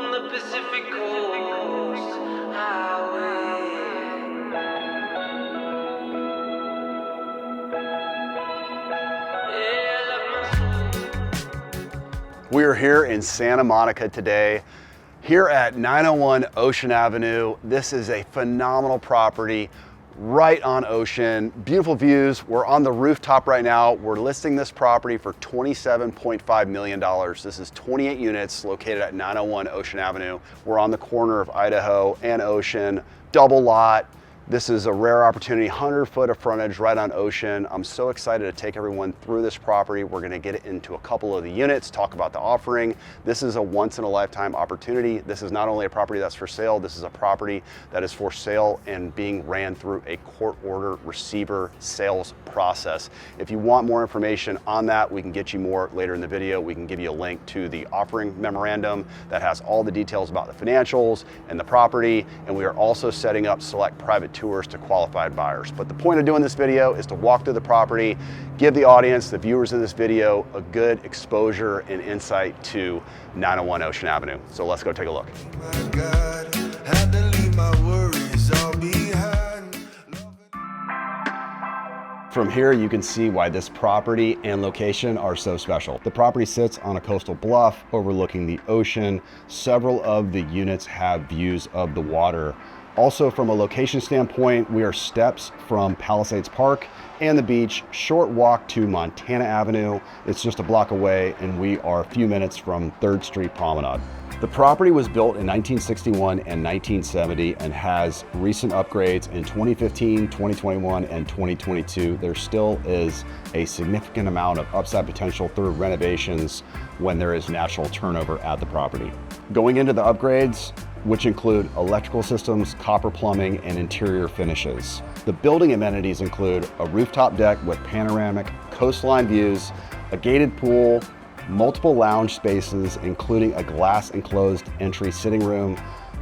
on the Pacific Coast Highway. Yeah, I love my soul. We are here in Santa Monica today, here at 901 Ocean Avenue. This is a phenomenal property right on Ocean, beautiful views. We're on the rooftop right now. We're listing this property for $27.5 million. This is 28 units located at 901 Ocean Avenue. We're on the corner of Idaho and Ocean, double lot. This is a rare opportunity, 100 foot of frontage right on Ocean. I'm so excited to take everyone through this property. We're gonna get into a couple of the units, talk about the offering. This is a once in a lifetime opportunity. This is not only a property that's for sale, this is a property that is for sale and being ran through a court order receiver sales process. If you want more information on that, we can get you more later in the video. We can give you a link to the offering memorandum that has all the details about the financials and the property. And we are also setting up select private tours to qualified buyers. But the point of doing this video is to walk through the property, give the audience, the viewers of this video, a good exposure and insight to 901 Ocean Avenue. So let's go take a look. My God, had to leave my worries all behind. From here, you can see why this property and location are so special. The property sits on a coastal bluff overlooking the ocean. Several of the units have views of the water. Also, from a location standpoint, we are steps from Palisades Park and the beach, short walk to Montana Avenue. It's just a block away, and we are a few minutes from 3rd Street Promenade. The property was built in 1961 and 1970 and has recent upgrades in 2015, 2021, and 2022. There still is a significant amount of upside potential through renovations when there is natural turnover at the property. Going into the upgrades, which include electrical systems, copper plumbing, and interior finishes. The building amenities include a rooftop deck with panoramic coastline views, a gated pool, multiple lounge spaces, including a glass enclosed entry sitting room,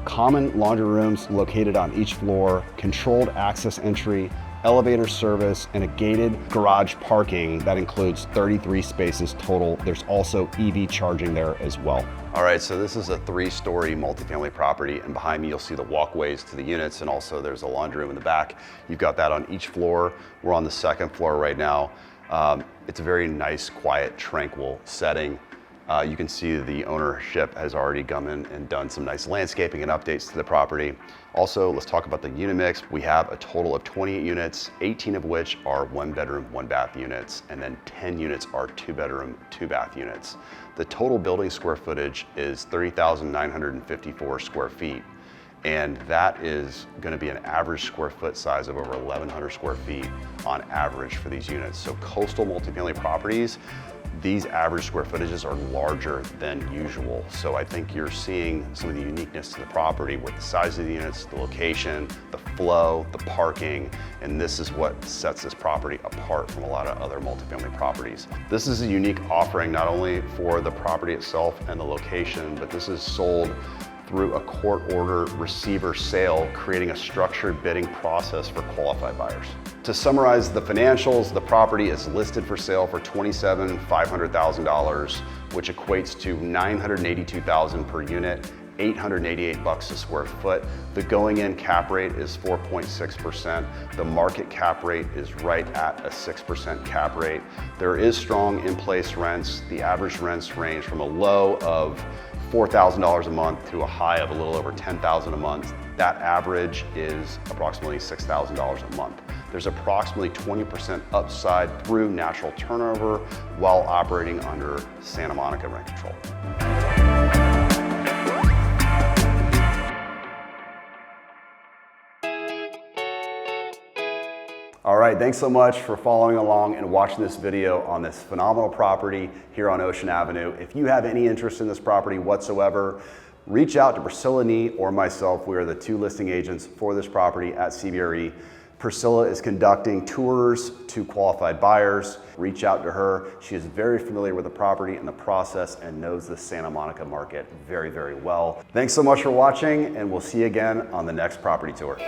common laundry rooms located on each floor, controlled access entry, elevator service, and a gated garage parking that includes 33 spaces total. There's also EV charging there as well. All right, so this is a 3-story multifamily property, and behind me you'll see the walkways to the units, and also there's a laundry room in the back. You've got that on each floor. We're on the 2nd floor right now. It's a very nice, quiet, tranquil setting. You can see the ownership has already come in and done some nice landscaping and updates to the property. Also, let's talk about the unit mix. We have a total of 28 units, 18 of which are 1-bedroom, 1-bath units, and then 10 units are 2-bedroom, 2-bath units. The total building square footage is 30,954 square feet. And that is going to be an average square foot size of over 1,100 square feet on average for these units. So coastal multifamily properties, these average square footages are larger than usual. So I think you're seeing some of the uniqueness to the property with the size of the units, the location, the flow, the parking, and this is what sets this property apart from a lot of other multifamily properties. This is a unique offering not only for the property itself and the location, but this is sold through a court order receiver sale, creating a structured bidding process for qualified buyers. To summarize the financials, the property is listed for sale for $27,500, which equates to $982,000 per unit, $888 a square foot. The going in cap rate is 4.6%. The market cap rate is right at a 6% cap rate. There is strong in-place rents. The average rents range from a low of $4,000 a month to a high of a little over $10,000 a month. That average is approximately $6,000 a month. There's approximately 20% upside through natural turnover while operating under Santa Monica rent control. All right, thanks so much for following along and watching this video on this phenomenal property here on Ocean Avenue. If you have any interest in this property whatsoever, reach out to Priscilla Nee or myself. We are the 2 listing agents for this property at CBRE. Priscilla is conducting tours to qualified buyers. Reach out to her. She is very familiar with the property and the process and knows the Santa Monica market very, very well. Thanks so much for watching, and we'll see you again on the next property tour.